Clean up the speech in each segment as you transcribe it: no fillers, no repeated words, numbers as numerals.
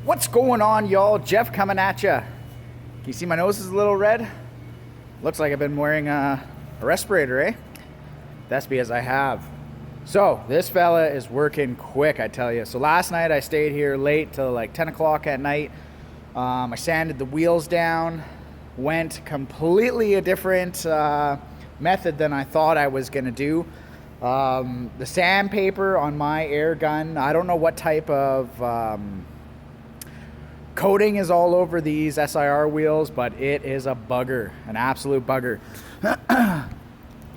What's going on, y'all? Jeff coming at ya. Can you see my nose is a little red? Looks like I've been wearing a respirator, eh? That's because I have. So this fella is working quick, I tell you. So last night I stayed here late till like 10 o'clock at night. I sanded the wheels down, went completely a different method than I thought I was gonna do. The sandpaper on my air gun, I don't know what type of coating is all over these SIR wheels, but it is a bugger, an absolute bugger.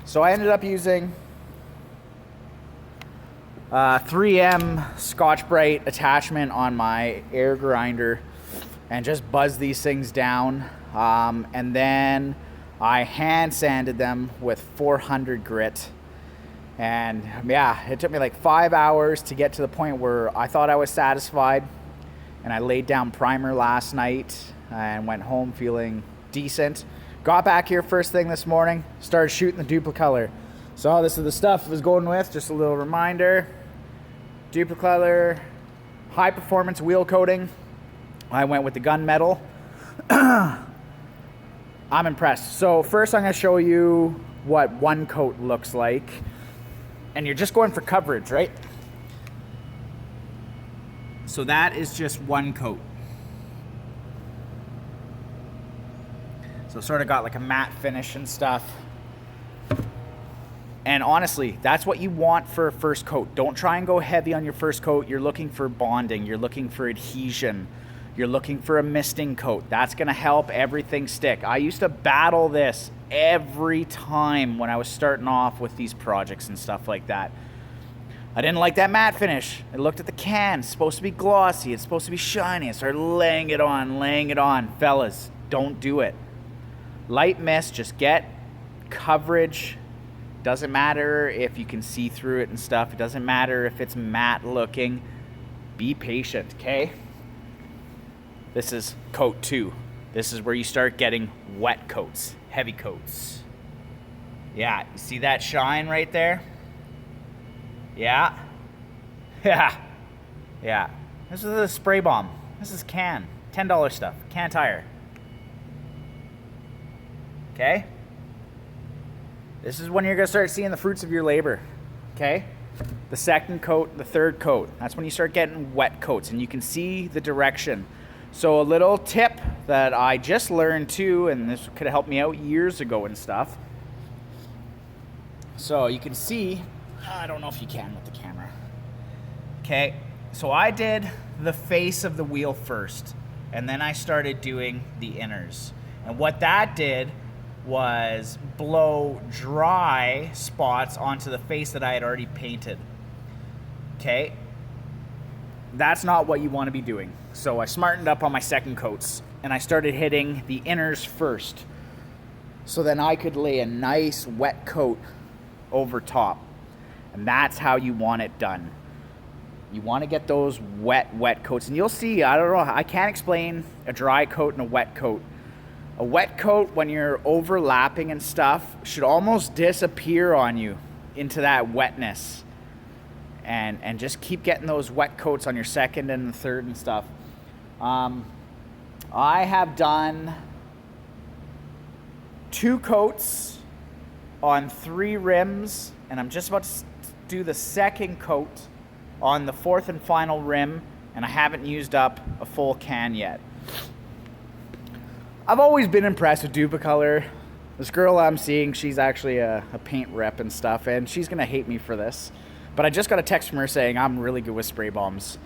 So I ended up using 3M Scotch-Brite attachment on my air grinder and just buzzed these things down. And then I hand sanded them with 400 grit. And yeah, it took me like 5 hours to get to the point where I thought I was satisfied. And I laid down primer last night and went home feeling decent. Got back here first thing this morning, started shooting the DUPLICOLor. So this is the stuff I was going with, just a little reminder. DUPLICOLor high performance wheel coating. I went with the gunmetal. I'm impressed. So first I'm gonna show you what one coat looks like. And you're just going for coverage, right? So that is just one coat. So sort of got like a matte finish and stuff. And honestly, that's what you want for a first coat. Don't try and go heavy on your first coat. You're looking for bonding. You're looking for adhesion. You're looking for a misting coat. That's gonna help everything stick. I used to battle this every time when I was starting off with these projects and stuff like that. I didn't like that matte finish. I looked at the can. It's supposed to be glossy. It's supposed to be shiny. I started laying it on. Fellas, don't do it. Light mist, just get coverage. Doesn't matter if you can see through it and stuff. It doesn't matter if it's matte looking. Be patient, okay? This is coat 2. This is where you start getting wet coats, heavy coats. Yeah, you see that shine right there? Yeah. Yeah. This is a spray bomb. This is can. $10 stuff. Can tire. Okay? This is when you're going to start seeing the fruits of your labor. Okay? The second coat, the third coat. That's when you start getting wet coats and you can see the direction. So a little tip that I just learned too, and this could have helped me out years ago and stuff. So you can see, I don't know if you can with the camera. Okay, so I did the face of the wheel first, and then I started doing the inners. And what that did was blow dry spots onto the face that I had already painted. Okay, that's not what you want to be doing. So I smartened up on my second coats, and I started hitting the inners first. So then I could lay a nice wet coat over top. And that's how you want it done. You want to get those wet coats. And you'll see, I don't know, I can't explain a dry coat and a wet coat. A wet coat, when you're overlapping and stuff, should almost disappear on you into that wetness. And just keep getting those wet coats on your second and the third and stuff. I have done 2 coats on 3 rims, and I'm just about to do the second coat on the 4th and final rim, and I haven't used up a full can yet. I've always been impressed with DUPLICOLor. This girl I'm seeing, she's actually a paint rep and stuff, and she's gonna hate me for this. But I just got a text from her saying I'm really good with spray bombs,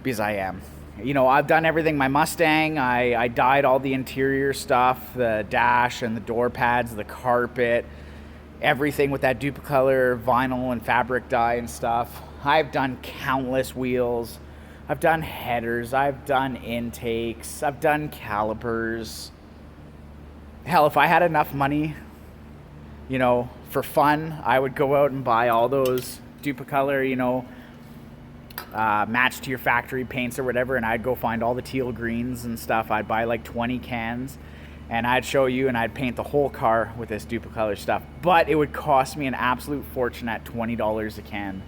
because I am. You know, I've done everything. My Mustang, I dyed all the interior stuff, the dash and the door pads, the carpet, everything with that DUPLICOLor vinyl and fabric dye and stuff. I've done countless wheels. I've done headers. I've done intakes. I've done calipers. Hell, if I had enough money, you know, for fun, I would go out and buy all those DUPLICOLor, you know, match to your factory paints or whatever, and I'd go find all the teal greens and stuff. I'd buy like 20 cans, and I'd show you, and I'd paint the whole car with this DUPLICOLor stuff. But it would cost me an absolute fortune at $20 a can.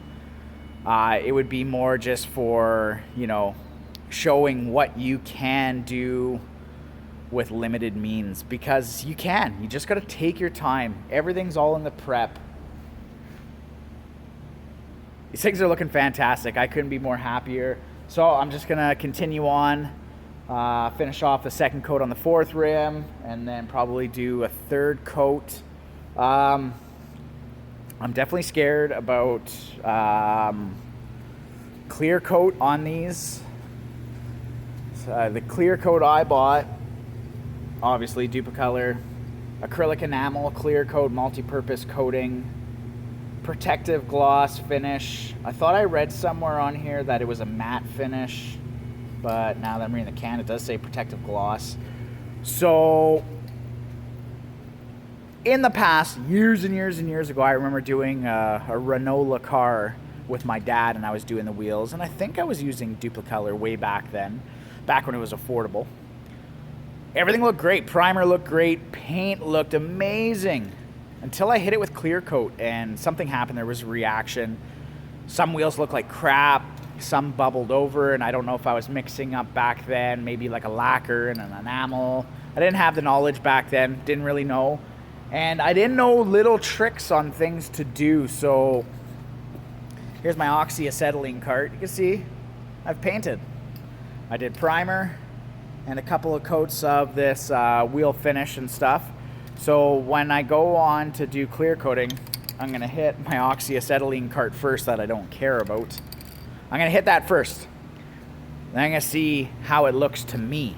It would be more just for, you know, showing what you can do with limited means, because you can. You just got to take your time. Everything's all in the prep. These things are looking fantastic. I couldn't be more happier. So I'm just gonna continue on, finish off the second coat on the fourth rim, and then probably do a third coat. I'm definitely scared about clear coat on these. The clear coat I bought, obviously DUPLICOLOR, acrylic enamel, clear coat, multi-purpose coating, protective gloss finish. I thought I read somewhere on here that it was a matte finish, but now that I'm reading the can, it does say protective gloss. So in the past, years and years and years ago, I remember doing a Renault car with my dad, and I was doing the wheels, and I think I was using DUPLICOLOR way back then, back when it was affordable. Everything looked great. Primer looked great. Paint looked amazing. Until I hit it with clear coat and something happened. There was a reaction. Some wheels looked like crap. Some bubbled over, and I don't know if I was mixing up back then, maybe like a lacquer and an enamel. I didn't have the knowledge back then. Didn't really know. And I didn't know little tricks on things to do. So here's my oxyacetylene cart. You can see I've painted. I did primer and a couple of coats of this wheel finish and stuff. So when I go on to do clear coating, I'm gonna hit my oxyacetylene cart first that I don't care about. I'm gonna hit that first. Then I'm gonna see how it looks to me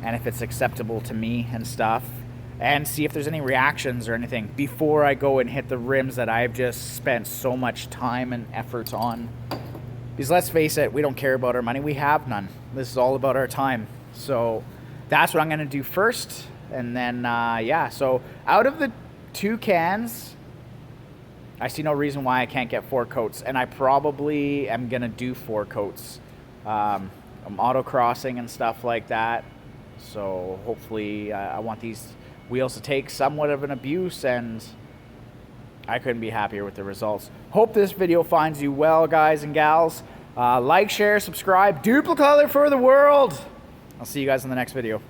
and if it's acceptable to me and stuff, and see if there's any reactions or anything before I go and hit the rims that I've just spent so much time and effort on. Because let's face it, we don't care about our money. We have none. This is all about our time. So that's what I'm gonna do first. And then, yeah, so out of the 2 cans, I see no reason why I can't get 4 coats. And I probably am going to do 4 coats. I'm autocrossing and stuff like that. So hopefully I want these wheels to take somewhat of an abuse, and I couldn't be happier with the results. Hope this video finds you well, guys and gals. Like, share, subscribe. DUPLICOLOR for the world. I'll see you guys in the next video.